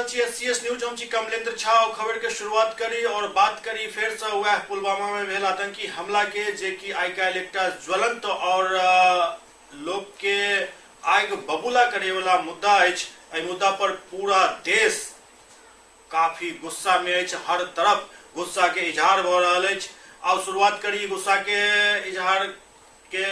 छी SCS news हम छी कमलेंद्र झा। खबर के शुरुआत करी और बात करी फिर से वह पुलवामा में भेल आतंकी हमला के जे कि आई काल्हि एकटा ज्वलंत और लोग के आग बबूला करे वाला मुद्दा अछि। एहि मुद्दा पर पूरा देश काफी गुस्सा में अछि, हर तरफ गुस्सा के इजहार भ रहल अछि। अब शुरुआत करी गुस्सा के इजहार के।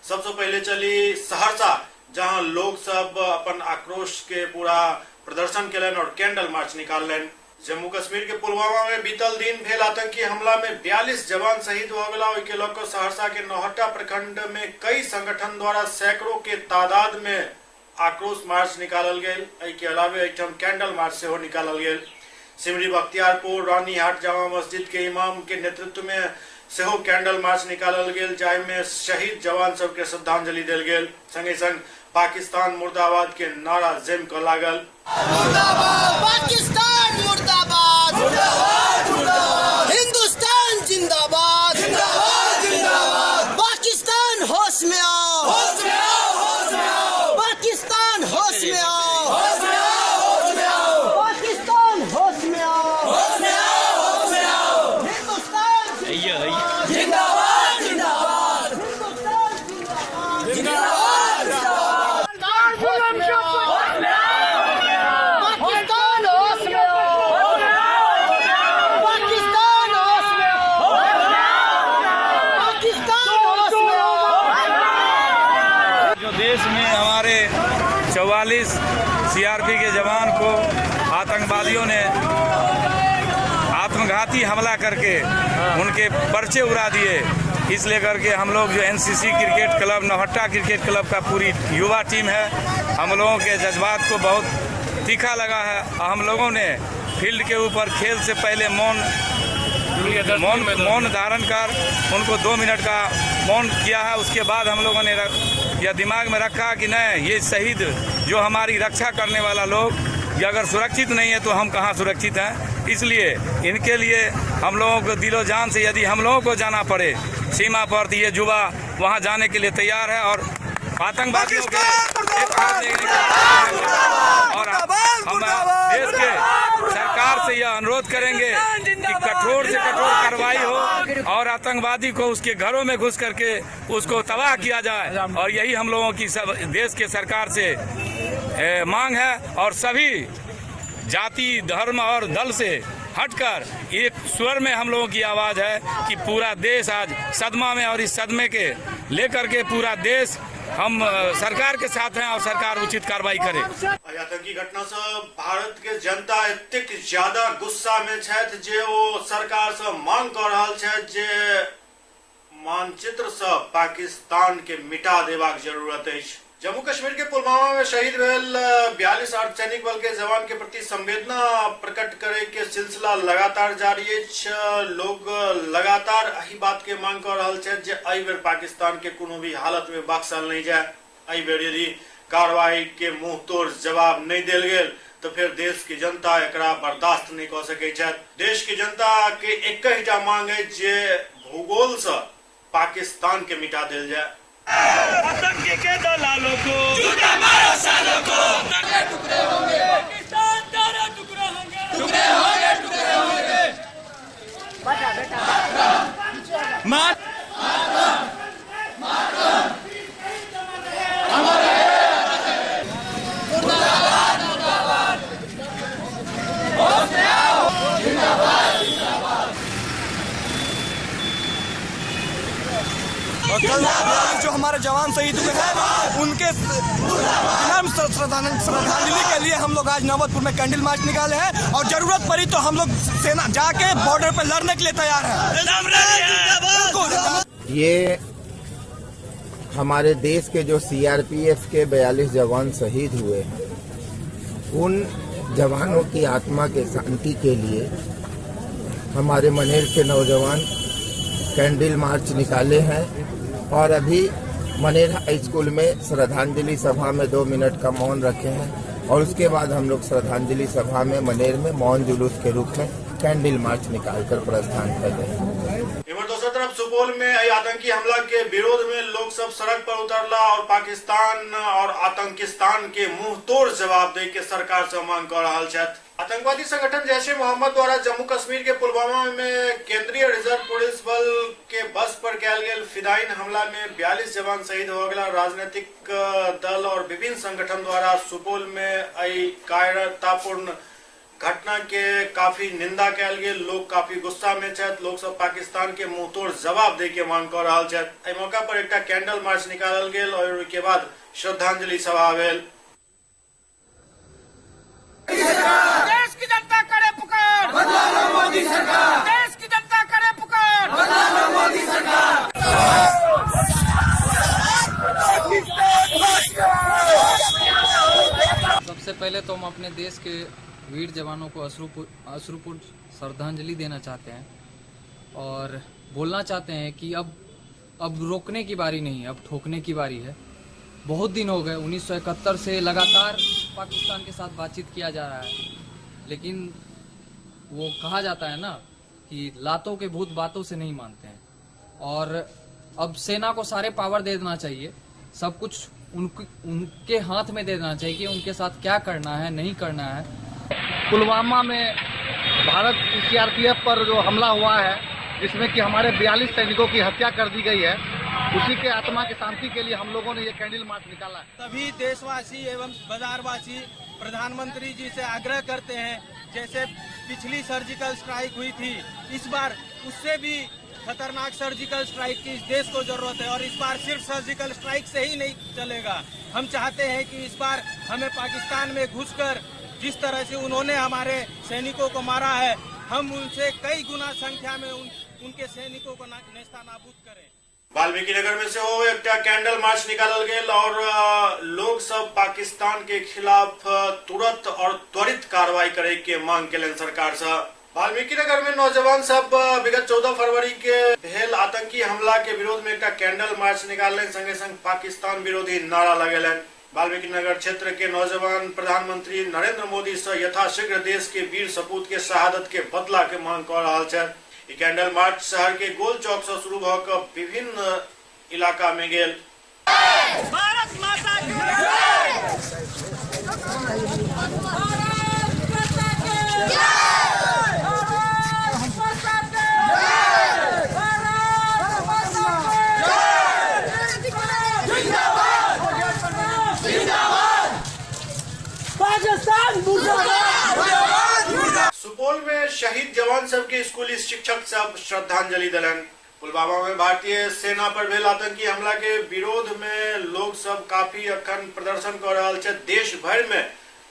सबसे पहले चली सहरसा, जहां लोग सब अपन आक्रोश के पूरा प्रदर्शन केलन और कैंडल मार्च निकाललन। जम्मू कश्मीर के पुलवामा में बीतल दिन भेल आतंकी हमला में 42 जवान शहीद भ गेला। ओहि के लऽ कऽ सहरसा के नौहट्टा प्रखंड में कई संगठन द्वारा सैकड़ों के तादाद में आक्रोश मार्च निकालल गेल। एहि के अलावे एहिठाम कैंडल मार्च सेहो निकालल गेल। सिमरी बख्तियारपुर रानीहाट जामा मस्जिद के इमाम के नेतृत्व में सेहो कैंडल मार्च निकालल गेल, जाहि में शहीद जवान सबके श्रद्धांजलि देल गेल। संगे संग पाकिस्तान मुर्दाबाद के नारा जम क लागल। पाकिस्तान मुर्दाबाद, मुर्दाबाद, मुर्दाबाद। हिंदुस्तान जिंदाबाद, जिंदाबाद, जिंदाबाद। पाकिस्तान होश में आओ, होश में आओ, होश में आओ। पाकिस्तान होश में आओ, होश में आओ, होश में आओ। पाकिस्तान होश में आओ, होश में आओ, होश में आओ। हिंदुस्तान जिंदाबाद, जिंदाबाद, जिंदाबाद। हिंदुस्तान जिंदाबाद, जिंदाबाद। देश में हमारे 44 सीआरपी के जवान को आतंकवादियों ने आत्मघाती हमला करके उनके पर्चे उड़ा दिए। इसलिए करके हम लोग जो NCC cricket club Nowhatta cricket club का पूरी युवा टीम है, हम लोगों के जज्बात को बहुत तीखा लगा है। हम लोगों ने फील्ड के ऊपर खेल से पहले मौन धारण कर उनको 2 मिनट का मौन किया है। उसके बाद हम लोगों ने यह दिमाग में रखा कि नहीं, ये शहीद जो हमारी रक्षा करने वाला लोग ये अगर सुरक्षित नहीं है तो हम कहाँ सुरक्षित हैं। इसलिए इनके लिए हम लोगों को दिलो जान से यदि हम लोगों को जाना पड़े सीमा पर तो ये युवा वहाँ जाने के लिए तैयार है और आतंकवादियों के और हम देश के सरकार से यह अनुरोध करेंगे कि कठोर से कठोर कार्रवाई हो और आतंकवादी को उसके घरों में घुस करके उसको तबाह किया जाए। और यही हम लोगों की देश के सरकार से मांग है। और सभी जाति धर्म और दल से हटकर एक स्वर में हम लोगों की आवाज है कि पूरा देश आज सदमा में और इस सदमे के लेकर के पूरा देश हम सरकार के साथ हैं और सरकार उचित कार्रवाई करे। आतंकी घटना से भारत के जनता एतेक ज्यादा गुस्सा में छथि जे ओ सरकार से मांग कर रहल छथि जे मानचित्र से पाकिस्तान के मिटा देबाक जरूरत अछि। जम्मू कश्मीर के पुलवामा में शहीद भेल 42 अर्धसैनिक बल के जवान के प्रति संवेदना प्रकट करे के सिलसिला लगातार जारी अछि। लोग लगातार एही बात के मांग कर रहल छथि जे एहि बेर पाकिस्तान के कोनो भी हालत में बख्शल नहीं जाए। एहि बेर यदि कार्रवाई के मुंह तोड़ जवाब नहीं देल गेल तो फिर देश की जनता एकरा बर्दाश्त नहीं कर सकै छथि। देश की जनता के एकहिटा मांग है जे भूगोल से पाकिस्तान के मिटा देल जाए। आतंकी के दलालों को झूठा मारो सालों को टुकड़े होंगे, पाकिस्तान तेरे टुकड़े होंगे, टुकड़े होंगे, टुकड़े होंगे। मार और कल जो हमारे जवान शहीद हुए हैं उनके श्रद्धांजलि के लिए हम लोग आज नौबतपुर में कैंडल मार्च निकाले हैं और जरूरत पड़ी तो हम लोग सेना जाके बॉर्डर पर लड़ने के लिए तैयार हैं। ये हमारे देश के जो सीआरपीएफ के 42 जवान शहीद हुए हैं, उन जवानों की आत्मा के शांति के लिए हमारे मनेर के नौजवान कैंडल मार्च निकाले हैं और अभी मनेर हाई स्कूल में श्रद्धांजलि सभा में 2 मिनट का मौन रखे हैं और उसके बाद हम लोग श्रद्धांजलि सभा में मनेर में मौन जुलूस के रूप में कैंडल मार्च निकालकर प्रस्थान कर रहे हैं। दूसरी तरफ सुपौल में आतंकी हमला के विरोध में लोग सब सड़क पर उतरला और पाकिस्तान और आतंकिस्तान के मुंह तोड़ जवाब दे के सरकार से मांग कर रहा छथि। आतंकवादी संगठन जैश ए मोहम्मद द्वारा जम्मू कश्मीर के पुलवामा में केंद्रीय रिजर्व पुलिस बल के बस पर कैल गेल फिदायीन हमला में 42 जवान शहीद हो गया। राजनीतिक दल और विभिन्न संगठन द्वारा सुपौल में आई कायरतापूर्ण घटना के काफी निंदा कैल गेल। लोग काफी गुस्सा में छथि। लोग सब पाकिस्तान के मुंहतोड़ जवाब दे के मांग कर रहा छथि। एहि मौका पर एक कैंडल मार्च निकालल गेल और उसके बाद श्रद्धांजलि सभा भेल। देश की जनता करे पुकार, बदला लो मोदी सरकार। देश की जनता करे पुकार, बदला लो मोदी सरकार। सबसे पहले तो हम अपने देश के वीर जवानों को अश्रुपूर्ण श्रद्धांजलि देना चाहते हैं और बोलना चाहते हैं कि अब रोकने की बारी नहीं है, अब ठोकने की बारी है। बहुत दिन हो गए, 1971 से लगातार पाकिस्तान के साथ बातचीत किया जा रहा है, लेकिन वो कहा जाता है ना कि लातों के भूत बातों से नहीं मानते हैं। और अब सेना को सारे पावर दे देना चाहिए, सब कुछ उनके हाथ में दे देना चाहिए कि उनके साथ क्या करना है, नहीं करना है। पुलवामा में भारत सीआरपीएफ पर जो हमला हुआ है, जिसमें कि हमारे 42 सैनिकों की हत्या कर दी गई है, उसी के आत्मा की शांति के लिए हम लोगों ने ये कैंडल मार्च निकाला है। सभी देशवासी एवं बाजारवासी प्रधानमंत्री जी से आग्रह करते हैं, जैसे पिछली सर्जिकल स्ट्राइक हुई थी, इस बार उससे भी खतरनाक सर्जिकल स्ट्राइक की इस देश को जरूरत है। और इस बार सिर्फ सर्जिकल स्ट्राइक से ही नहीं चलेगा। हम चाहते हैं कि इस बार हमें पाकिस्तान में घुसकर जिस तरह से उन्होंने हमारे सैनिकों को मारा है, हम उनसे कई गुना संख्या में उनके सैनिकों को नेस्तनाबूद करें। वाल्मीकि नगर में से हो एक कैंडल मार्च निकालल गेल और लोग सब पाकिस्तान के खिलाफ तुरंत और त्वरित कार्रवाई करे के मांग केलन सरकार से। वाल्मीकि नगर में नौजवान सब विगत 14 फरवरी के भेल आतंकी हमला के विरोध में एक कैंडल मार्च निकालने संगे संग पाकिस्तान विरोधी नारा लगेलन। वाल्मीकि नगर क्षेत्र के नौजवान प्रधानमंत्री नरेंद्र मोदी से यथाशीघ्र देश के वीर सपूत के शहादत के बदला के मांग कर रहा है। ई कैंडल मार्च शहर के गोल चौक से शुरू होकर विभिन्न इलाका में गेल। भारत माता की जय। सुपौल में शहीद जवान सब के स्कूली शिक्षक सब श्रद्धांजलि दिलन। पुलवामा में भारतीय सेना पर भेल आतंकी हमला के विरोध में लोग सब काफी अखन प्रदर्शन कर रहा है। देश भर में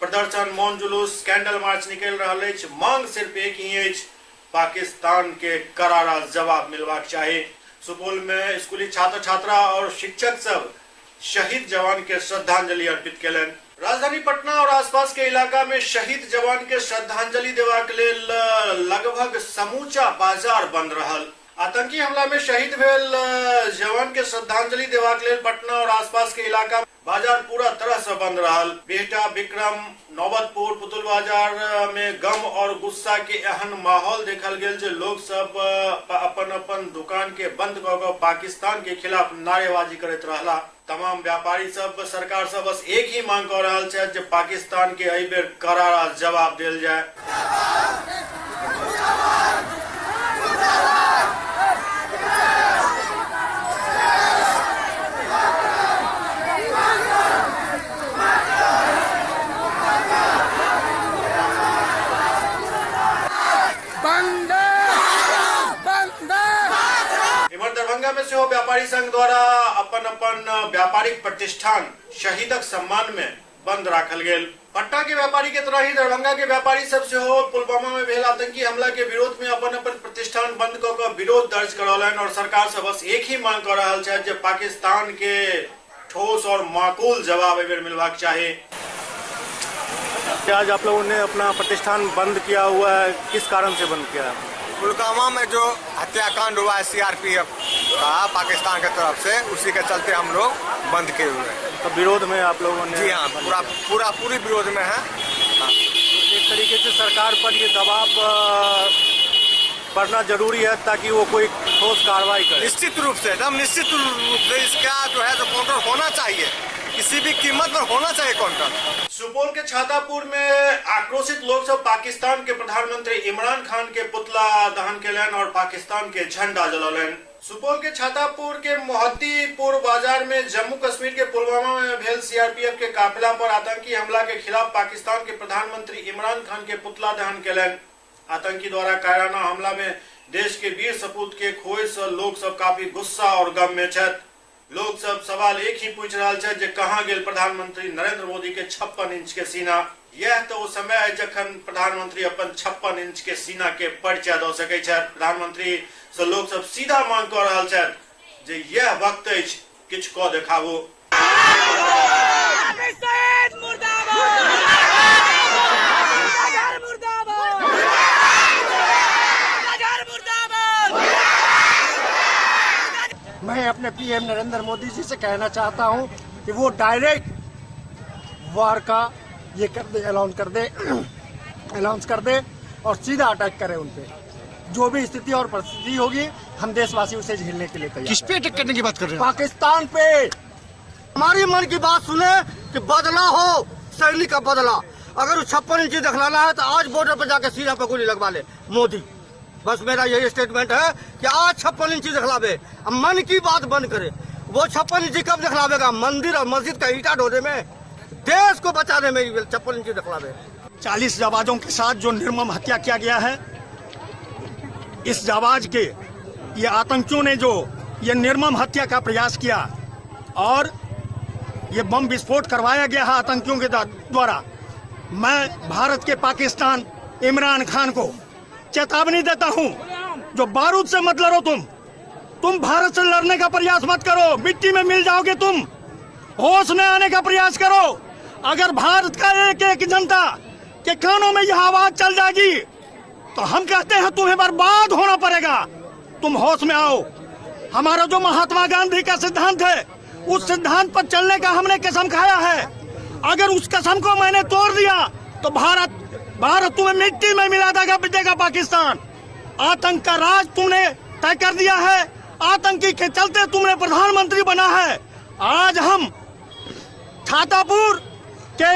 प्रदर्शन, मौन जुलूस, कैंडल मार्च निकल रहा है। मांग सिर्फ एक ही है, पाकिस्तान के करारा जवाब मिलवाक चाहिए। सुपौल में स्कूली छात्र छात्रा और शिक्षक सब शहीद जवान के श्रद्धांजलि अर्पित केलन। राजधानी पटना और आसपास के इलाका में शहीद जवान के श्रद्धांजलि देवाक लेल लगभग समूचा बाजार बंद रहल। आतंकी हमला में शहीद भेल जवान के श्रद्धांजलि देवाक लेल पटना और आसपास के इलाका बाजार पूरा तरह से बंद रहल। बिहटा, विक्रम, नौबतपुर, पुतुल बाजार में गम और गुस्सा के एहन माहौल देखल गेल जे लोग सब अपन अपन दुकान के बंद कऽ कऽ पाकिस्तान के खिलाफ नारेबाजी करैत रहला। तमाम व्यापारी सब सरकार से बस एक ही मांग कर रहा है जे पाकिस्तान के एहि बेर करारा जवाब देल जाए। दरभंगा में से हो व्यापारी संघ द्वारा अपन अपन व्यापारिक प्रतिष्ठान शहीदक सम्मान में बंद राखल गेल। पटना के व्यापारी के तरह ही दरभंगा के व्यापारी सब से हो पुलवामा में भेल आतंकी हमला के विरोध में अपन अपन प्रतिष्ठान बंद कऽ कऽ विरोध दर्ज करौलन और सरकार से बस एक ही मांग कर रहा है जे पाकिस्तान के ठोस और माकूल जवाब एहि बेर मिलवाक चाहिए। आज आप लोगों ने अपना प्रतिष्ठान बंद किया हुआ है, किस कारण से बंद किया है? पुलवामा में जो हत्याकांड हुआ है सीआरपीएफ का पाकिस्तान की तरफ से, उसी के चलते हम लोग बंद किए हुए हैं। तो विरोध में आप लोगों ने? जी हाँ, पूरी विरोध में है। तो एक तरीके से सरकार पर ये दबाव बढ़ना जरूरी है ताकि वो कोई ठोस कार्रवाई करे। निश्चित रूप से, एकदम निश्चित रूप से इसका जो है तो काउंटर होना चाहिए। किसी भी कीमत पर होना चाहिए काउंटर। सुपौल के छातापुर में आक्रोशित लोग सब पाकिस्तान के प्रधानमंत्री इमरान खान के पुतला दहन केलन और पाकिस्तान के झंडा जलौलन। सुपौल के छातापुर के मोहद्दीपुर बाजार में जम्मू कश्मीर के पुलवामा में भेल सीआरपीएफ के काफिला पर आतंकी हमला के खिलाफ पाकिस्तान के प्रधानमंत्री इमरान खान के पुतला दहन केलन। आतंकी द्वारा कायराना हमला में देश के वीर सपूत के खोए से लोग सब काफी गुस्सा और गम में छथि। लोग सब सवाल एक ही पूछ रहा है जे कहाँ गेल प्रधानमंत्री नरेंद्र मोदी के 56 इंच के सीना। यह तो वो समय है जखन प्रधानमंत्री अपन 56 इंच के सीना के परिचय दे सके छथि। प्रधानमंत्री से लोग सब सीधा मांग कर रहा छथि जे यह वक्त अछि किछ कऽ देखाबू। मैं अपने पीएम नरेंद्र मोदी जी से कहना चाहता हूं कि वो डायरेक्ट वार का ये कर दे, अनाउंस कर दे और सीधा अटैक करे उन पे। जो भी स्थिति और परिस्थिति होगी हम देशवासी उसे झेलने के लिए तैयार। किस पे अटैक करने की बात कर रहे हैं? पाकिस्तान पे। हमारी मन की बात सुने कि बदला हो, सैनिक का बदला। अगर 56 इंची दिखलाना है तो आज बॉर्डर पर जाके सीना पे गोली लगवा ले मोदी। बस मेरा यही स्टेटमेंट है कि आज 56 इंची दिखलावे। अब मन की बात बंद करे। वो 56 इंची कब दिखलावेगा? मंदिर और मस्जिद का ईंटा ढोने में, देश को बचाने में 56 इंची दिखलावे। 40 जाबाजों के साथ जो निर्मम हत्या किया गया है, इस जाबाज के ये आतंकियों ने जो ये निर्मम हत्या का प्रयास किया और ये बम विस्फोट करवाया गया है आतंकियों के द्वारा, मैं भारत के पाकिस्तान इमरान खान को चेतावनी देता हूं, जो बारूद से मत लड़ो। तुम भारत से लड़ने का प्रयास मत करो, मिट्टी में मिल जाओगे तुम। होश में आने का प्रयास करो। अगर भारत का एक एक जनता के कानों में यह आवाज चल जाएगी तो हम कहते हैं तुम्हें बर्बाद होना पड़ेगा। तुम होश में आओ। हमारा जो महात्मा गांधी का सिद्धांत है, उस सिद्धांत पर चलने का हमने कसम खाया है। अगर उस कसम को मैंने तोड़ दिया तो भारत तुम्हें मिट्टी में मिला देगा पाकिस्तान। आतंक का राज तुमने तय कर दिया है। आतंकी के चलते तुमने प्रधानमंत्री बना है। आज हम छातापुर के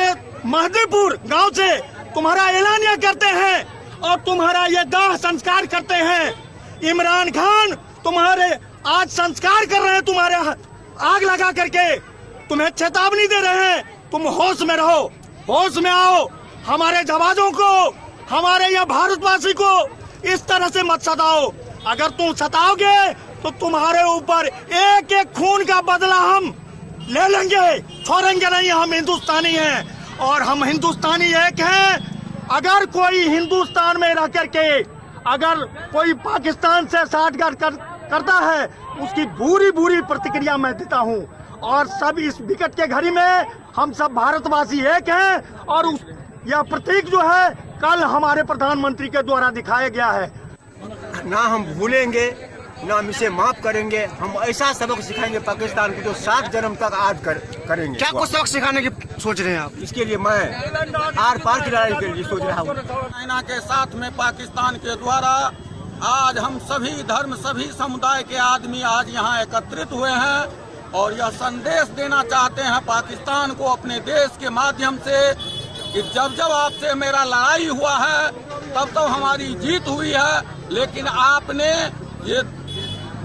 मोहद्दीपुर गांव से तुम्हारा ऐलानिया करते हैं और तुम्हारा ये दाह संस्कार करते हैं। इमरान खान तुम्हारे आज संस्कार कर रहे हैं, तुम्हारे आग लगा करके तुम्हें चेतावनी दे रहे हैं। तुम होश में रहो, होश में आओ। हमारे जवानों को, हमारे यहाँ भारतवासी को इस तरह से मत सताओ। अगर तुम सताओगे तो तुम्हारे ऊपर एक एक खून का बदला हम ले लेंगे, छोड़ेंगे नहीं। हम हिंदुस्तानी हैं और हम हिंदुस्तानी एक हैं। अगर कोई हिंदुस्तान में रह करके अगर कोई पाकिस्तान से साठगांठ करता है, उसकी बुरी बुरी प्रतिक्रिया मैं देता हूं। और सब इस विकट के घड़ी में हम सब भारतवासी एक हैं और यह प्रतीक जो है कल हमारे प्रधानमंत्री के द्वारा दिखाया गया है। ना हम भूलेंगे, ना हम इसे माफ करेंगे। हम ऐसा सबक सिखाएंगे पाकिस्तान को जो 7 जन्म तक आज करेंगे। क्या कुछ सबक सिखाने की सोच रहे हैं आप? इसके लिए मैं आर पार की लड़ाई के लिए सोच रहा हूँ। चाइना के साथ में पाकिस्तान के द्वारा आज हम सभी धर्म, सभी समुदाय के आदमी आज यहाँ एकत्रित हुए हैं और यह संदेश देना चाहते हैं पाकिस्तान को अपने देश के माध्यम से कि जब जब आपसे मेरा लड़ाई हुआ है तब तो हमारी जीत हुई है, लेकिन आपने ये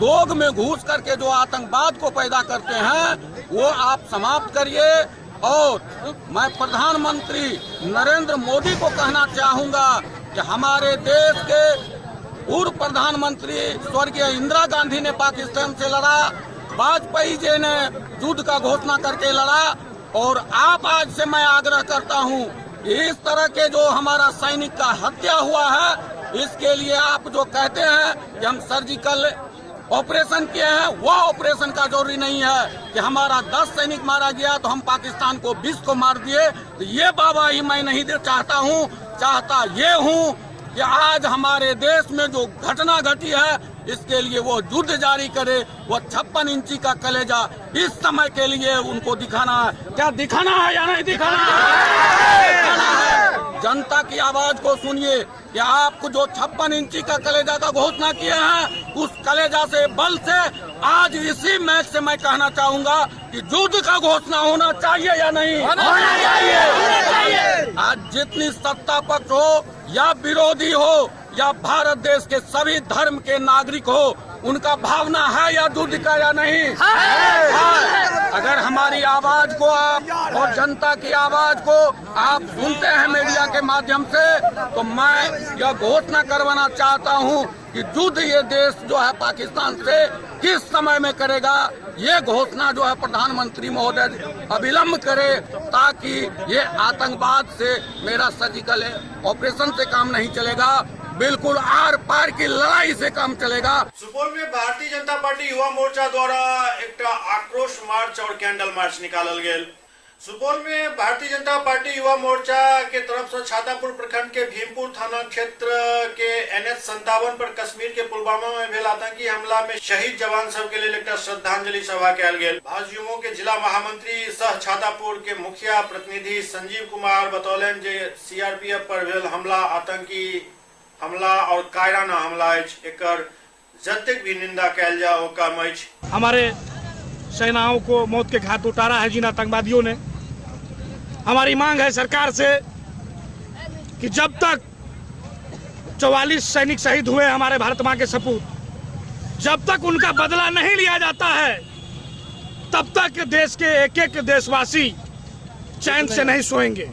दोग में घुस करके जो आतंकवाद को पैदा करते हैं वो आप समाप्त करिए। और मैं प्रधानमंत्री नरेंद्र मोदी को कहना चाहूँगा कि हमारे देश के पूर्व प्रधानमंत्री स्वर्गीय इंदिरा गांधी ने पाकिस्तान से लड़ा, वाजपेयी जी ने युद्ध का घोषणा करके लड़ा। और आप आज से मैं आग्रह करता हूं कि इस तरह के जो हमारा सैनिक का हत्या हुआ है, इसके लिए आप जो कहते हैं कि हम सर्जिकल ऑपरेशन किए हैं, वह ऑपरेशन का जरूरी नहीं है कि हमारा 10 सैनिक मारा गया तो हम पाकिस्तान को 20 को मार दिए। तो ये बाबाही मैं नहीं चाहता हूँ। चाहता ये हूँ कि आज हमारे देश में जो घटना घटी है इसके लिए वो युद्ध जारी करे। वो 56 इंची का कलेजा इस समय के लिए उनको दिखाना है। क्या दिखाना है या नहीं दिखाना है? जनता की आवाज को सुनिए। कि आपको जो 56 इंची का कलेजा का घोषणा किए हैं, उस कलेजा से बल से आज इसी मैच से मैं कहना चाहूंगा कि युद्ध का घोषणा होना चाहिए या नहीं? होना चाहिए। आज जितनी सत्ता पक्ष हो या विरोधी हो या भारत देश के सभी धर्म के नागरिक हो, उनका भावना है या युद्ध का या नहीं? है। अगर हमारी आवाज को आप और जनता की आवाज को आप सुनते हैं मीडिया के माध्यम से, तो मैं यह घोषणा करवाना चाहता हूं कि युद्ध ये देश जो है पाकिस्तान से किस समय में करेगा, ये घोषणा जो है प्रधानमंत्री महोदय अविलंब करे, ताकि ये आतंकवाद से मेरा सर्जिकल ऑपरेशन से काम नहीं चलेगा, बिल्कुल आर पार की लड़ाई से काम चलेगा। सुपौल में भारतीय जनता पार्टी युवा मोर्चा द्वारा एक आक्रोश मार्च और कैंडल मार्च निकालल गेल। सुपौल में भारतीय जनता पार्टी युवा मोर्चा के तरफ से छातापुर प्रखंड के भीमपुर थाना क्षेत्र के NH-57 पर कश्मीर के पुलवामा में भेल आतंकी हमला में शहीद जवान सब के लिए एक श्रद्धांजलि सभा कयल गेल। भाजयुमो के जिला महामंत्री सह छातापुर के मुखिया प्रतिनिधि संजीव कुमार बतौलन जे CRPF पर भेल हमला आतंकी हमला और कायराना हमला अछि, एकर जतेक भी निंदा कयल जाओ काम अछि। हमारे सेनाओं को मौत के घाट उतारा है जिन आतंकवादियों ने। हमारी मांग है सरकार से कि जब तक 44 सैनिक शहीद हुए हमारे भारत मां के सपूत, जब तक उनका बदला नहीं लिया जाता है, तब तक देश के एक एक देशवासी चैन से नहीं सोएंगे।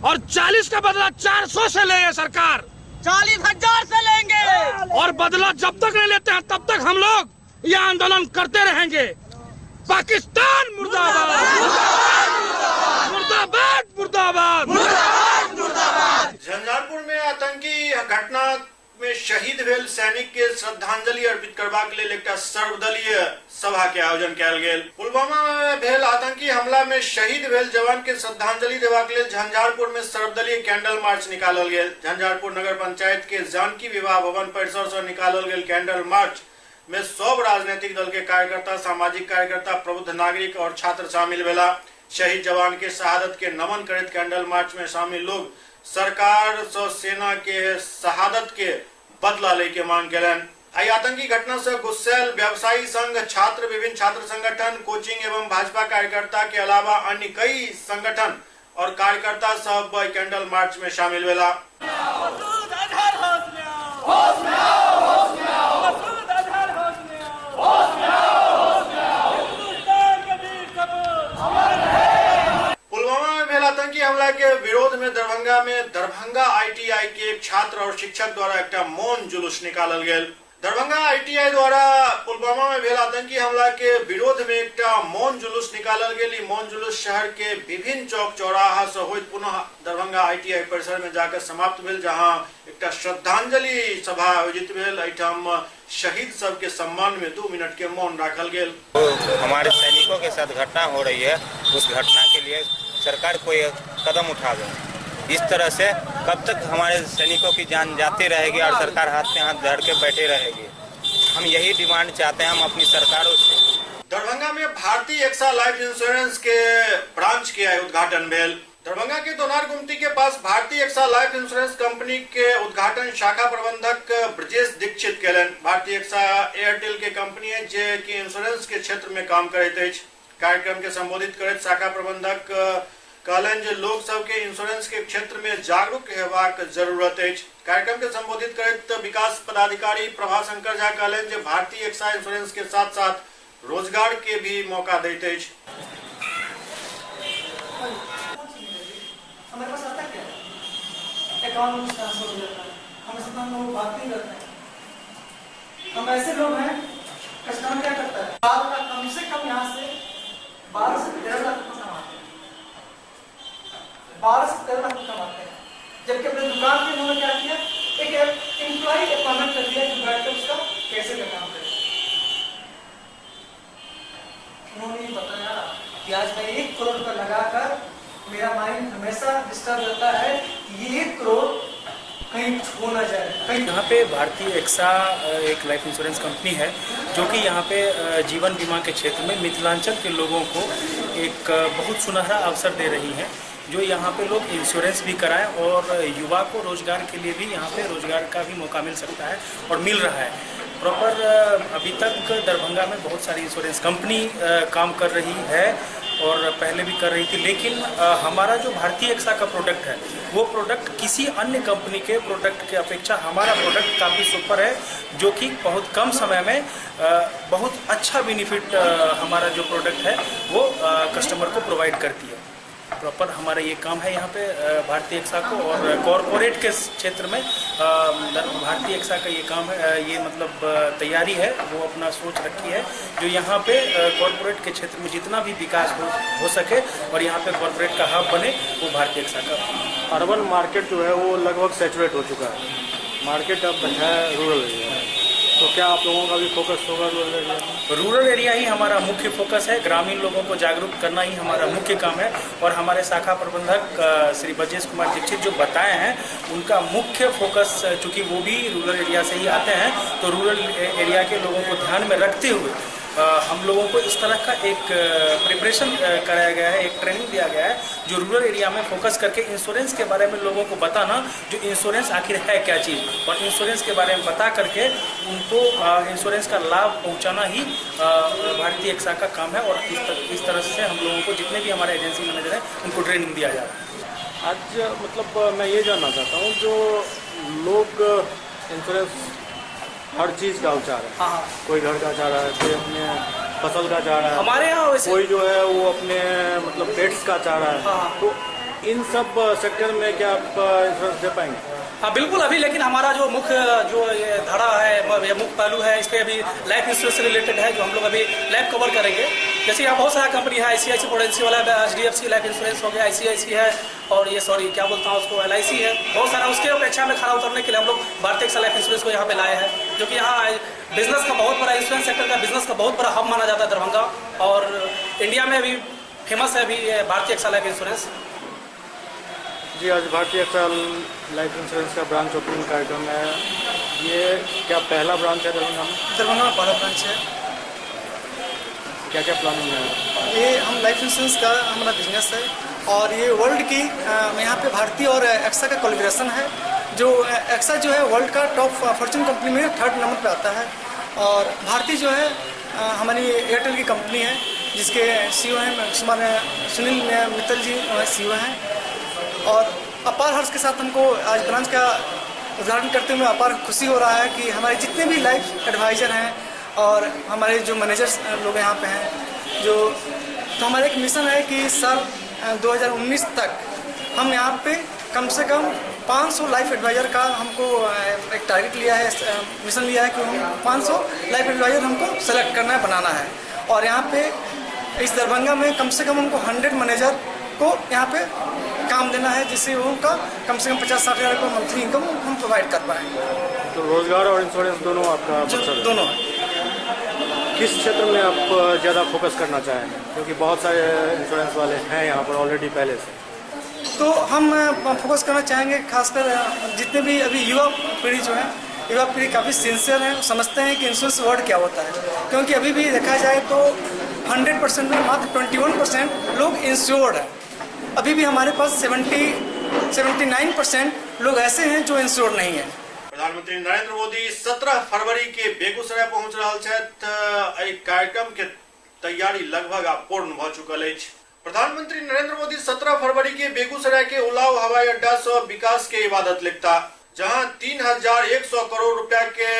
और 40 का बदला 400 से ले सरकार, 40,000 से लेंगे। और बदला जब तक नहीं लेते हैं तब तक हम लोग यह आंदोलन करते रहेंगे। पाकिस्तान मुर्दाबाद, मुर्दाबाद, मुर्दाबाद, मुर्दाबाद। झंझारपुर में आतंकी घटना में शहीद भेल सैनिक के श्रद्धांजलि अर्पित करबा के लिए एक सर्वदलीय सभा के आयोजन कयल गेल। पुलवामा में भेल आतंकी हमला में शहीद भेल जवान के श्रद्धांजलि देवा के लिए झंझारपुर में सर्वदलीय कैंडल मार्च निकालल गेल। झंझारपुर नगर पंचायत के जानकी विवाह भवन परिसर से निकालल गेल कैंडल मार्च में सब राजनीतिक दल के कार्यकर्ता, सामाजिक कार्यकर्ता, प्रबुद्ध नागरिक और छात्र शामिल भेला। शहीद जवान के शहादत के नमन करत कैंडल मार्च में शामिल लोग सरकार से सेना के शहादत के बदला ले के मांग करें। आई आतंकी घटना से गुस्सैल व्यवसायी संघ, छात्र, विभिन्न छात्र संगठन, कोचिंग एवं भाजपा कार्यकर्ता के अलावा अन्य कई संगठन और कार्यकर्ता सब कैंडल मार्च में शामिल भेला। पुलवामा में भेल आतंकी हमला के विरोध में दरभंगा ITI के एक छात्र और शिक्षक द्वारा एक मौन जुलूस निकालल गेल। दरभंगा ITI द्वारा पुलवामा में भेल आतंकी हमला के विरोध में एक मौन जुलूस निकालल गेल। ई मौन जुलूस शहर के विभिन्न चौक चौराहा से होइत पुनः दरभंगा ITI परिसर में जाकर समाप्त भेल, जहां एक श्रद्धांजलि सभा आयोजित भेल। एठाम शहीद सब के सम्मान में 2 मिनट के मौन रखल गेल। हमारे सैनिकों के साथ घटना हो रही है, उस घटना के लिए सरकार कोई कदम उठा दे। इस तरह से कब तक हमारे सैनिकों की जान जाती रहेगी और सरकार हाथ में हाथ धर के बैठे रहेगी? हम यही डिमांड चाहते हैं हम अपनी सरकारों से। दरभंगा में भारतीय एक्सा लाइफ इंश्योरेंस के ब्रांच के उद्घाटन भेल। दरभंगा के दोनार गुमती के पास भारतीय एक्सा लाइफ इंश्योरेंस कंपनी के उद्घाटन शाखा प्रबंधक ब्रजेश दीक्षित केलन। भारतीय एक्सा एयरटेल के कंपनी है जे कि इंश्योरेंस के क्षेत्र में काम करैत अछि। कार्यक्रम के संबोधित करैत शाखा प्रबंधक कहलन जे लोग सब के इंश्योरेंस के क्षेत्र में जागरूक हेबाक जरूरत अछि। कार्यक्रम के संबोधित करैत विकास पदाधिकारी प्रभाशंकर झा कहलन जे भारतीय एक्सा इंश्योरेंस के साथ साथ रोजगार के भी मौका दैत अछि। हमारे पास आता क्या है? अकाउंट में ट्रांसफर हो जाता है, हमें सत्ता में बात नहीं करते हैं। हम ऐसे लोग हैं, कस्टमर क्या करता है? साल का कम से कम यहाँ से 12 से 13 लाख रुपये कमाते हैं, 12 से 13 लाख रुपये कमाते हैं। जबकि अपने दुकान पे उन्होंने क्या किया, एक एम्प्लॉय अपॉइंटमेंट कर दिया कि बैठ कर उसका कैसे का काम करे। उन्होंने ये बताया कि आज मैं 1 करोड़ रुपये लगाकर मेरा माइंड हमेशा डिस्टर्ब रहता है कि ये 1 करोड़ कहीं खो ना जाए। यहाँ पे भारतीय एक्सा एक लाइफ इंश्योरेंस कंपनी है जो कि यहाँ पे जीवन बीमा के क्षेत्र में मिथिलांचल के लोगों को एक बहुत सुनहरा अवसर दे रही है। जो यहाँ पे लोग इंश्योरेंस भी कराएं और युवा को रोजगार के लिए भी यहाँ पे रोजगार का भी मौका मिल सकता है और मिल रहा है प्रॉपर। अभी तक दरभंगा में बहुत सारी इंश्योरेंस कंपनी काम कर रही है और पहले भी कर रही थी, लेकिन हमारा जो भारतीय एक्सा का प्रोडक्ट है वो प्रोडक्ट किसी अन्य कंपनी के प्रोडक्ट के अपेक्षा हमारा प्रोडक्ट काफ़ी सुपर है, जो कि बहुत कम समय में बहुत अच्छा बेनिफिट हमारा जो प्रोडक्ट है वो कस्टमर को प्रोवाइड करती है। प्रॉपर हमारा ये काम है यहाँ पे भारतीय एक्सा को, और कॉरपोरेट के क्षेत्र में भारतीय एक्सा का ये काम है, ये मतलब तैयारी है वो अपना सोच रखी है जो यहाँ पे कॉरपोरेट के क्षेत्र में जितना भी विकास हो सके और यहाँ पे कॉरपोरेट का हब बने वो भारतीय एक्सा का। अर्बन मार्केट जो है वो लगभग सैचुरेट हो चुका है, मार्केट अब बचा है रूरल एरिया में, तो क्या आप लोगों का भी फोकस होगा रूरल एरिया में? रूरल एरिया ही हमारा मुख्य फोकस है, ग्रामीण लोगों को जागरूक करना ही हमारा मुख्य काम है। और हमारे शाखा प्रबंधक श्री ब्रजेश कुमार दीक्षित जो बताए हैं उनका मुख्य फोकस, चूँकि वो भी रूरल एरिया से ही आते हैं, तो रूरल एरिया के लोगों को ध्यान में रखते हुए हम लोगों को इस तरह का एक प्रिपरेशन कराया गया है, एक ट्रेनिंग दिया गया है जो रूरल एरिया में फोकस करके इंश्योरेंस के बारे में लोगों को बताना, जो इंश्योरेंस आखिर है क्या चीज़, और इंश्योरेंस के बारे में बता करके उनको इंश्योरेंस का लाभ पहुंचाना ही भारतीय एक्सा का काम है। और इस तरह से हम लोगों को जितने भी हमारे एजेंसी मैनेजर हैं उनको ट्रेनिंग दिया जा रहा है। आज मतलब मैं ये जानना चाहता हूँ, जो लोग इंश्योरेंस हर चीज़ का चाह रहा है, कोई घर का चाह रहा है, कोई अपने फसल का चाह रहा है, हमारे यहाँ वैसे कोई जो है वो अपने मतलब पेट्स का चाह रहा है, तो इन सब सेक्टर में क्या आप इंश्योरेंस दे पाएंगे? हाँ बिल्कुल, अभी लेकिन हमारा जो मुख्य जो ये धड़ा है, ये मुख्य पहलू है, इस पर अभी लाइफ इंश्योरेंस से रिलेटेड है, जो हम लोग अभी लाइफ कवर करेंगे। जैसे यहाँ बहुत सारा कंपनी है, ICICI प्रोडेंसी वाला है, HDFC लाइफ इंश्योरेंस हो गया, ICICI है, और ये क्या बोलता हूँ उसको, LIC है, बहुत सारा। उसके अपेक्षा में खड़ा उतरने के लिए हम लोग भारतीय एक्सा लाइफ इंश्योरेंस को यहाँ पे लाए हैं, जो कि यहाँ बिजनेस का बहुत बड़ा, इंश्योरेंस सेक्टर का बिजनेस का बहुत बड़ा हब माना जाता है दरभंगा, और इंडिया में अभी फेमस है अभी भारतीय एक्सा लाइफ इंश्योरेंस। जी, आज भारतीय एक्सा लाइफ इंश्योरेंस का ब्रांच ओपनिंग कार्यक्रम है, ये क्या पहला ब्रांच है दरभंगा में? दरभंगा में पहला ब्रांच है। क्या क्या प्लानिंग है? ये हम लाइफ इंश्योरेंस का हमारा बिजनेस है, और ये वर्ल्ड की यहाँ पे भारतीय और एक्सा का कोलैबोरेशन है। जो एक्सा जो है वर्ल्ड का टॉप फॉर्च्यून कंपनी में 3rd नंबर पे आता है, और भारतीय जो है हमारी एयरटेल की कंपनी है, जिसके CEO हैं सुनील मित्तल जी CEO हैं। और अपार हर्ष के साथ हमको आज ब्रांच का उद्घाटन करते हुए अपार खुशी हो रहा है कि हमारे जितने भी लाइफ एडवाइज़र हैं और हमारे जो मैनेजर्स लोग यहाँ पे हैं, तो हमारा एक मिशन है कि साल 2019 तक हम यहाँ पे कम से कम 500 लाइफ एडवाइज़र का हमको एक टारगेट लिया है, मिशन लिया है कि हम 500 लाइफ एडवाइज़र हमको सेलेक्ट करना है, बनाना है। और यहाँ पे इस दरभंगा में कम से कम हमको 100 मैनेजर को यहाँ पे काम देना है, जिससे उनका कम से कम 50-60 हज़ार रुपये मंथली इनकम हम प्रोवाइड कर पाएँ। तो रोजगार और इंश्योरेंस दोनों आपका मकसद है? दोनों। किस क्षेत्र में आप ज़्यादा फोकस करना चाहेंगे, क्योंकि बहुत सारे इंश्योरेंस वाले हैं यहाँ पर ऑलरेडी पहले से? तो हम फोकस करना चाहेंगे खासकर जितने भी अभी युवा पीढ़ी जो है, युवा पीढ़ी काफ़ी सिंसियर है, समझते हैं कि इंश्योरेंस वर्ड क्या होता है। क्योंकि अभी भी देखा जाए तो 100% में मात्र 21% लोग इंश्योर्ड हैं। अभी भी हमारे पास 79% लोग ऐसे हैं जो इंश्योर्ड नहीं है। प्रधानमंत्री नरेंद्र मोदी 17 फरवरी के बेगूसराय पहुंच रहा छथि। एहि कार्यक्रम के तैयारी लगभग पूर्ण भ चुकल अछि। प्रधानमंत्री नरेंद्र मोदी 17 फरवरी के बेगूसराय के उलाव हवाई अड्डा से विकास के इबादत लिखता, जहां 3100 करोड़ रुपया के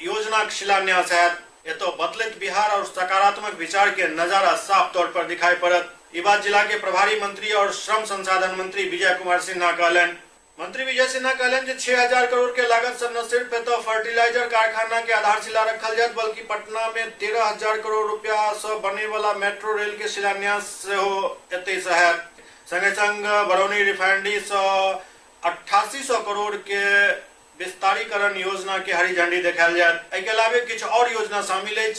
योजना के शिलान्यास है। तो बदलित बिहार और सकारात्मक विचार के नजारा साफ तौर पर दिखाई पड़त। ये बात जिला के प्रभारी मंत्री और श्रम संसाधन मंत्री विजय कुमार सिन्हा कहलन। मंत्री विजय सिन्हा कहलन जे 6000 करोड़ के लागत से न सिर्फ तो फर्टिलाइजर कारखाना के आधारशिला रखल जात, बल्कि पटना में 13000 करोड़ रुपया से बने वाला मेट्रो रेल के शिलान्यास एते है। संगे संग बरौनी रिफाइनरी से 8800 करोड़ के विस्तारीकरण योजना के हरी झंडी देखाल जात। एके अलावे किछु और योजना शामिल है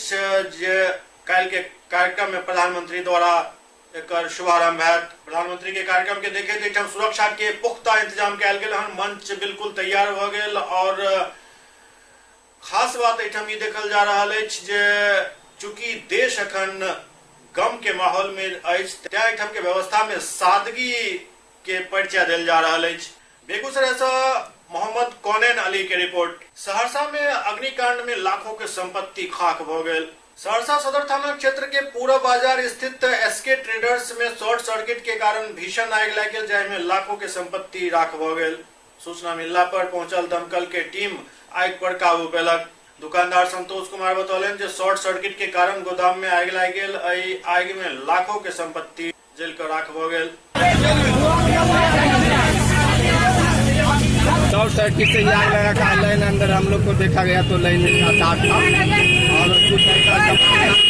जे काल के कार्यक्रम में प्रधानमंत्री द्वारा एक शुभारंभ है। प्रधानमंत्री के कार्यक्रम के देखे तो सुरक्षा के पुख्ता इंतजाम कल गए, मंच बिल्कुल तैयार हो गए। और खास बात ये देखल जा रहा है जे चूंकि देश अखन गम के माहौल में अछि तैं एहिठाम के व्यवस्था में सादगी के परिचय देल जा रहा अछि। बेगूसराय से मोहम्मद कौनैन अली के रिपोर्ट। सहरसा में अग्निकांड में लाखों के संपत्ति खाक भ गेल। सहरसा सदर थाना क्षेत्र के पूरा बाजार स्थित एसके ट्रेडर्स में शॉर्ट सर्किट के कारण भीषण आग लग गेल, जाहि में लाखों के संपत्ति राख भ गेल। सूचना मिलला पर पहुंचल दमकल के टीम आग पर काबू पेलक। दुकानदार संतोष कुमार बतौलन जे शॉर्ट सर्किट के कारण गोदाम में आग लग गेल। एहि आग में लाखों के संपत्ति जल कर राख भ गेल। शॉर्ट सर्किट से आग लगा का लाइन अंदर हम लोग को देखा गया तो लाइन का तार था और कुछ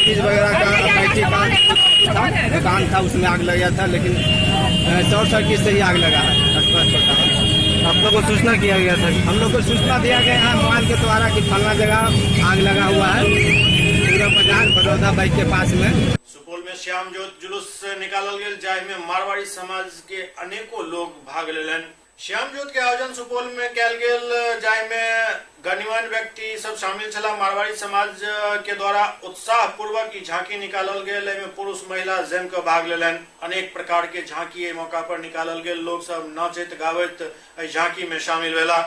चीज वगैरह का दुकान था उसमें आग लग गया था, लेकिन शॉर्ट सर्किट से ही आग लगा है। आप लोग को सूचना किया गया था? हम लोग को सूचना दिया गया है मोबाइल के द्वारा कि फलना जगह आग लगा हुआ है पूरा बाजार बड़ौदा बाइक के पास में। सुपौल में श्याम ज्योत जुलूस निकालल गेल, जाहि में मारवाड़ी समाज के अनेकों लोग भाग लेलन। श्याम ज्योत के आयोजन सुपौल में कैल गेल, जाहि में गणमान्य व्यक्ति सब शामिल छला। मारवाड़ी समाज के द्वारा उत्साह पूर्वक ई झांकी निकालल गेल। एहिमे पुरुष महिला जम के भाग लेलन। अनेक प्रकार के झांकी एहि मौका पर निकालल गेल। लोग सब नाचैत गावैत एहि झांकी में शामिल भेला।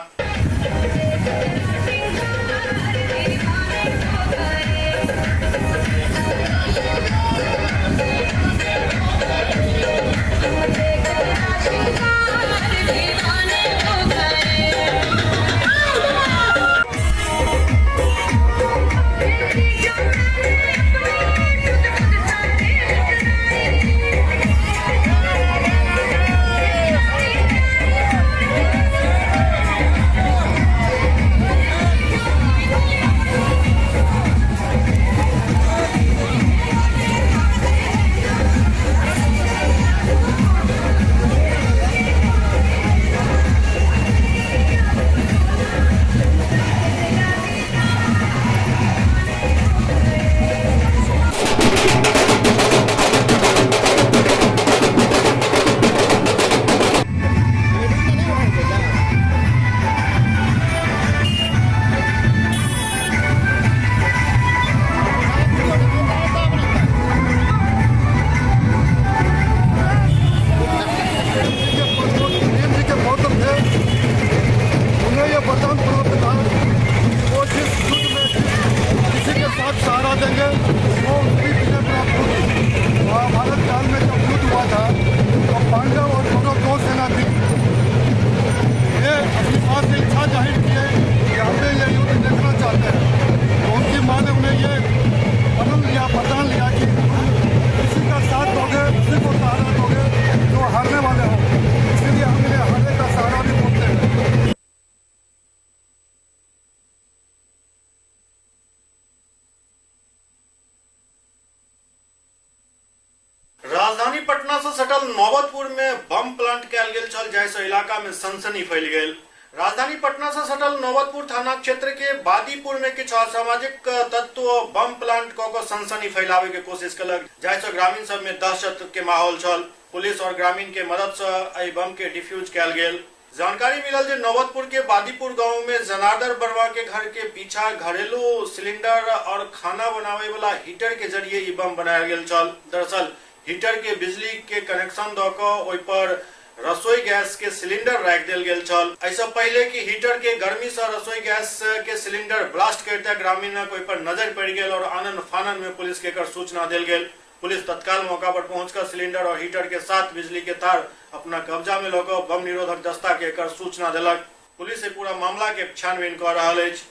राजधानी पटना से सटल नौबतपुर में बम प्लांट कैल गेल छल, जाहिसँ इलाका में सनसनी फैल गेल। राजधानी पटना से सटल नौबतपुर थाना क्षेत्र के बादीपुर में किछु असामाजिक तत्व बम प्लांट कऽ सनसनी फैलावे के कोशिश कलक, जाहिसँ ग्रामीण सब में दहशत के माहौल छल। पुलिस और ग्रामीण के मदद से एहि बम के डिफ्यूज कैल गेल। जानकारी मिलल जे नौबतपुर के बादीपुर गांव में जनार्दन वर्मा के घर के पीछा घरेलू सिलेंडर और खाना बनावे वाला हीटर के जरिए ई बम बनायल गेल छल। दरअसल हीटर के बिजली के कनेक्शन दऽ कऽ ओहि पर रसोई गैस के सिलेंडर राखि देल गेल छल। ऐसा पहले कि हीटर के गर्मी से रसोई गैस के सिलेंडर ब्लास्ट करते ग्रामीणक ओहि पर नजर पड़ गेल और आनन फानन में पुलिस के सूचना देल गेल। पुलिस तत्काल मौका पर पहुंचकर सिलेंडर और हीटर के साथ बिजली के तार अपना कब्जा में लऽ बम निरोधक दस्ता के सूचना देलक। पुलिस से पूरा मामला के छानबीन कर रहल अछि।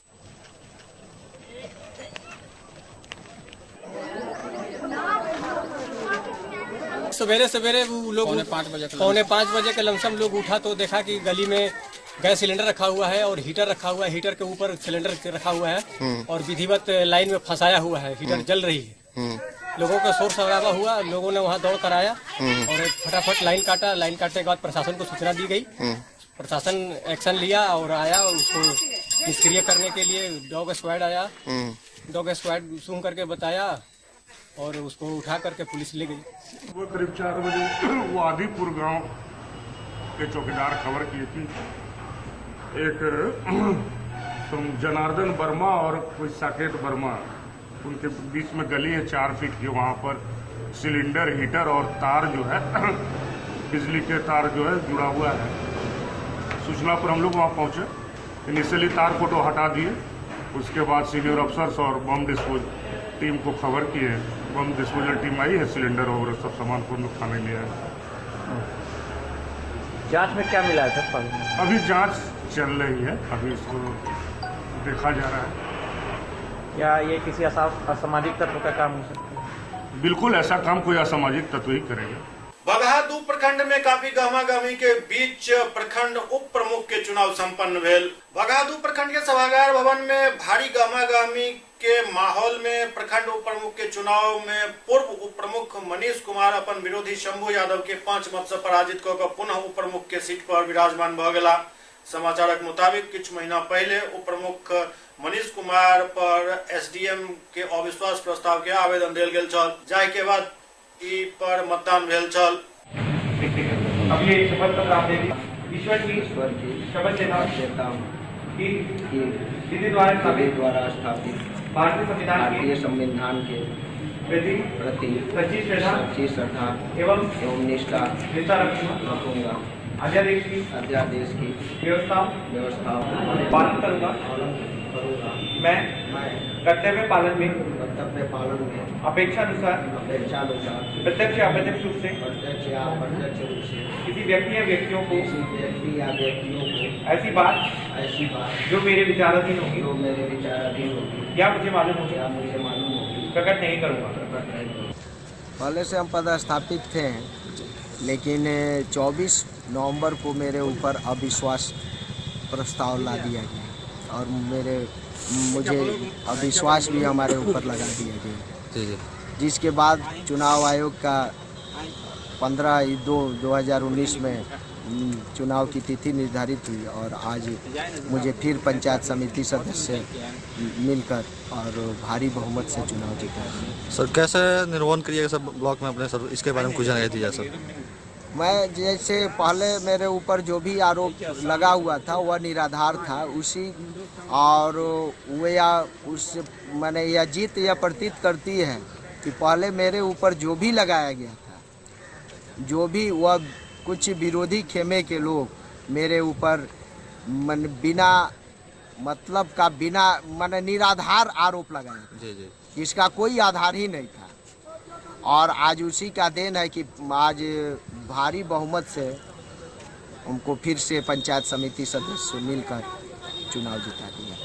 सवेरे सवेरे वो लोग पौने 5 बजे के लमसम लोग उठा तो देखा कि गली में गैस सिलेंडर रखा हुआ है और हीटर रखा हुआ है। हीटर के ऊपर सिलेंडर रखा हुआ है और विधिवत लाइन में फंसाया हुआ है। हीटर जल रही है। लोगों का शोर शराबा हुआ, लोगों ने वहाँ दौड़ कर आया और फटाफट लाइन काटा। लाइन काटने के बाद प्रशासन को सूचना दी गई। प्रशासन एक्शन लिया और आया उसको निष्क्रिय करने के लिए। डॉग स्क्वाड आया, डॉग स्क्वाड सूंघ करके बताया और उसको उठा करके पुलिस ले गई। वो करीब 4 बजे वो आदिपुर गांव के चौकीदार खबर की थी, एक जनार्दन वर्मा और कोई साकेत वर्मा, उनके बीच में गली है 4 फीट की, वहाँ पर सिलेंडर, हीटर और तार जो है बिजली के तार जो है जुड़ा हुआ है। सूचना पर हम लोग वहाँ पहुँचे, इनिशियली तार को तो हटा दिए, उसके बाद सीनियर अफसर्स और बम डिस्पोज टीम को खबर किए। बम डिस्पोजल टीम आई है, सिलेंडर और सब सामान को हम लोग खाने लिया है। जांच में क्या मिला है सर? अभी जांच चल रही है, अभी इसको देखा जा रहा है। क्या ये किसी असामाजिक तत्व का काम हो सकता है? बिल्कुल ऐसा काम कोई असामाजिक तत्व ही करेगा। बगहा-2 प्रखंड में काफी गहमा-गहमी के बीच प्रखंड उप प्रमुख के चुनाव संपन्न भेल। बगहा-2 प्रखंड के सभागार भवन में भारी गहमा-गहमी के माहौल में प्रखंड उप प्रमुख के चुनाव में पूर्व उप प्रमुख मनीष कुमार अपन विरोधी शंभू यादव के 5 मत से पराजित कऽ कऽ पुनः उप प्रमुख के सीट पर विराजमान भऽ गेला। समाचारक मुताबिक किछु महीना पहले उप प्रमुख मनीष कुमार पर एसडीएम के अविश्वास प्रस्ताव के आवेदन देल गेल छल, जाहि के बाद ई पर मतदान भेल छल। अब ये शपथ पत्र आप दे दीजिए। ईश्वर की शपथ लेता हूँ कि विधि द्वारा स्थापित भारतीय संविधान के प्रति सच्ची श्रद्धा एवं निष्ठा रखूंगा। अध्यादेश की व्यवस्था पालन करूंगा। मैं कर्तव्य पालन में अपेक्षानुसार प्रत्यक्ष या अप्रत्यक्ष रूप से किसी व्यक्ति या व्यक्तियों को ऐसी बात जो मेरे विचाराधीन होगी या मुझे मालूम होगी प्रकट नहीं करूंगा। पहले से हम पदस्थापित थे, लेकिन 24 नवंबर को मेरे ऊपर अविश्वास प्रस्ताव ला दिया गया और मुझे अविश्वास भी हमारे ऊपर लगा दिया गया, जिसके बाद चुनाव आयोग का 15/2/2019 में चुनाव की तिथि निर्धारित हुई और आज मुझे फिर पंचायत समिति सदस्य मिलकर और भारी बहुमत से चुनाव जीता है। सर कैसे निर्वहन करिएगा सर ब्लॉक में अपने सर, इसके बारे में कुछ जानकारी दीजिए सर। मैं जैसे पहले मेरे ऊपर जो भी आरोप लगा हुआ था वह निराधार था, उसी और वो या उस मैंने यह जीत यह प्रतीत करती है कि पहले मेरे ऊपर जो भी लगाया गया था, जो भी वह कुछ विरोधी खेमे के लोग मेरे ऊपर बिना मतलब का बिना निराधार आरोप लगाए, इसका कोई आधार ही नहीं था। और आज उसी का देन है कि आज भारी बहुमत से उनको फिर से पंचायत समिति सदस्य मिलकर चुनाव जिता दिया।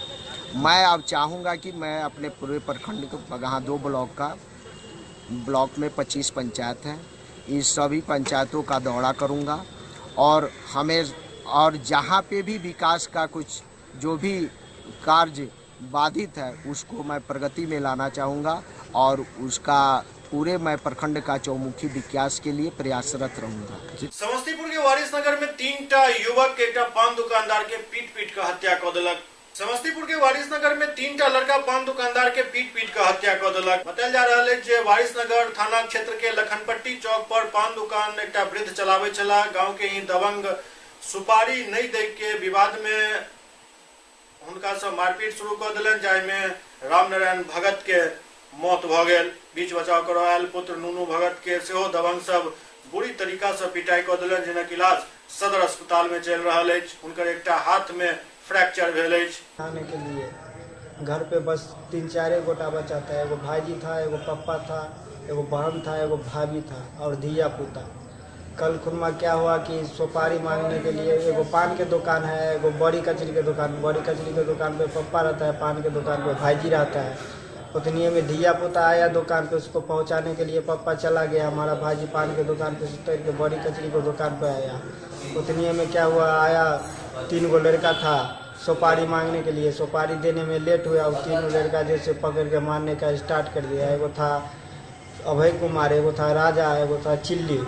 मैं अब चाहूँगा कि मैं अपने पूरे प्रखंड को बगहा-2 ब्लॉक में 25 पंचायत हैं, इस सभी पंचायतों का दौरा करूँगा और जहाँ पे भी विकास का कुछ जो भी कार्य बाधित है उसको मैं प्रगति में लाना चाहूँगा और उसका पूरे मैं प्रखंड का चौमुखी विकास के लिए प्रयासरत रहूंगा। समस्तीपुर के वारिसनगर में 3टा युवक एक पान दुकानदार के पीट का हत्या कर देलक। समस्तीपुर के वारिसनगर में 3टा लड़का पान दुकानदार के पीट का हत्या कर देलक। बतायल जा रहा है जे वारिसनगर थाना क्षेत्र के लखनपट्टी चौक पर पान दुकान एक वृद्ध चलावे चला। गाँव के ही दबंग सुपारी नहीं दे के विवाद में उनका सब मारपीट शुरू कर दिलन, जाहि में रामनारायण भगत के मौत भ गेल। बीच बचाव कर आयल पुत्र नुनू भगत के सेहो दबंग सब बुरी तरीका से पिटाई कर दिलन, जिनक इलाज सदर अस्पताल में चल रहा है। उनकर एक हाथ में फ्रैक्चर भेल अछि। खाने के लिए घर पे बस 3-4 गोटा बचा था। एगो भाईजी था, एगो पप्पा था, एगो बहन था, एगो भाभी था और धिया पुता। कल खुनमा क्या हुआ कि सुपारी मांगने के लिए एगो पान के दुकान है, एगो बड़ी कचरी के दुकान पे पप्पा रहता है, पान के दुकान पे भाईजी रहता है। उतनी में धिया पुता आया दुकान पे, उसको पहुंचाने के लिए पप्पा चला गया, हमारा भाजी पान के दुकान पे सुतर के बड़ी कचरी को दुकान पे आया। उतनी में क्या हुआ, आया 3 गो लड़का था सुपारी मांगने के लिए, सुपारी देने में लेट हुआ। उस 3 लड़का जैसे पकड़ के मारने का स्टार्ट कर दिया। एगो था अभय कुमार, एगो था राजा, एगो था चिल्ली।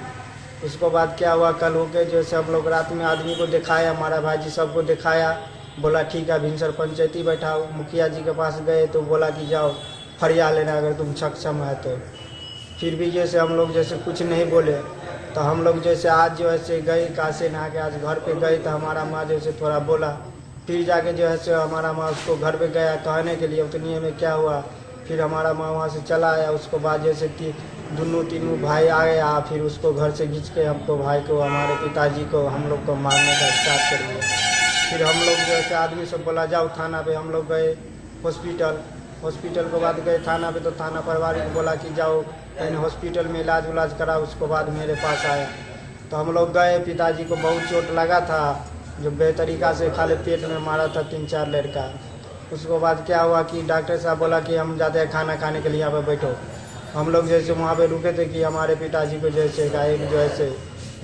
उसको बाद क्या हुआ, कल होके जैसे हम लोग रात में आदमी को दिखाया, हमारा भाजी सबको दिखाया, बोला ठीक है भिनसर पंचायती बैठाओ। मुखिया जी के पास गए तो बोला कि जाओ फरिया लेना अगर तुम सक्षम है तो। फिर भी जैसे हम लोग जैसे कुछ नहीं बोले तो हम लोग जैसे आज जो है गए कासे नहा के आज घर पे गए तो हमारा माँ जैसे थोड़ा बोला। फिर जाके जो है हमारा माँ उसको घर पे गया कहने के लिए। उतनी में क्या हुआ, फिर हमारा माँ वहाँ से चला आया। उसको बाद जैसे दोनों तीनों भाई आ गया, फिर उसको घर से खींच के हमको भाई को हमारे पिताजी को हम लोग को मारने का स्टार्ट कर दिया। फिर हम लोग जैसे आदमी सब बोला जाओ थाना पे, हम लोग गए हॉस्पिटल के बाद गए थाना पे, तो थाना पारिवारिक बोला कि जाओ मैंने हॉस्पिटल में इलाज करा, उसके बाद मेरे पास आए तो हम लोग गए। पिताजी को बहुत चोट लगा था, जो बेतरीका से खाली पेट में मारा था 3-4 लड़का। उसके बाद क्या हुआ कि डॉक्टर साहब बोला कि हम जाते हैं खाना खाने के लिए, यहाँ पे बैठो। हम लोग जैसे वहाँ पे रुके थे कि हमारे पिताजी को जैसे एक जो ऐसे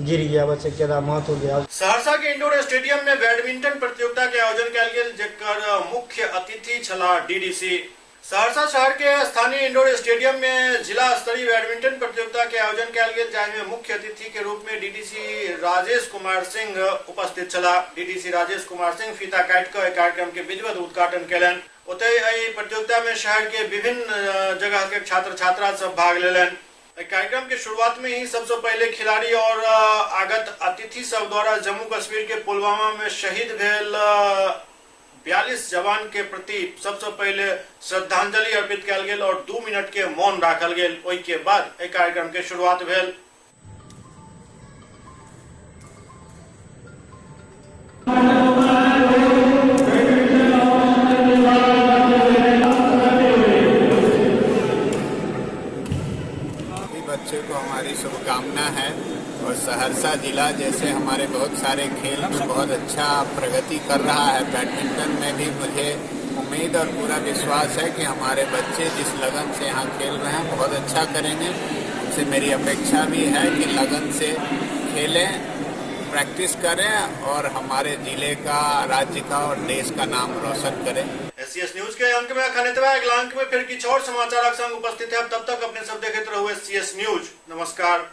गिर गया, बस एक मौत हो गया। सहरसा के इंडोर स्टेडियम में बैडमिंटन प्रतियोगिता के आयोजन कयल गेल, जेकर मुख्य अतिथि छला डीडीसी। सहरसा शहर के स्थानीय इंडोर स्टेडियम में जिला स्तरीय बैडमिंटन प्रतियोगिता के आयोजन कयल गेल, जाहिमे मुख्य अतिथि के रूप में डीडीसी राजेश कुमार सिंह उपस्थित छला। डीडीसी राजेश कुमार सिंह फीता काटि कऽ कार्यक्रम के विधिवत उद्घाटन कयलनि। ओतहि एहि प्रतियोगिता में शहर के विभिन्न जगह के छात्र छात्रा सब भाग लेलनि। कार्यक्रम के शुरुआत में ही सबसे पहले खिलाड़ी और आगत अतिथि सब द्वारा जम्मू कश्मीर के पुलवामा में शहीद भेल 42 जवान के प्रति सबसे पहले श्रद्धांजलि अर्पित कयल गेल और 2 मिनट के मौन राखल गेल। ओहि के बाद एहि कार्यक्रम के शुरुआत भेल। बच्चे को हमारी शुभकामना है और सहरसा जिला जैसे हमारे बहुत सारे खेल में बहुत अच्छा प्रगति कर रहा है, बैडमिंटन में भी मुझे उम्मीद और पूरा विश्वास है कि हमारे बच्चे जिस लगन से यहाँ खेल रहे हैं बहुत अच्छा करेंगे। उनसे मेरी अपेक्षा भी है कि लगन से खेलें, प्रैक्टिस करें और हमारे जिले का, राज्य का और देश का नाम रोशन करें। SCS न्यूज के अंक में अगला अंक में फिर किछु और समाचार संग उपस्थित है। तब तक अपने सब देखते रहो SCS न्यूज। नमस्कार।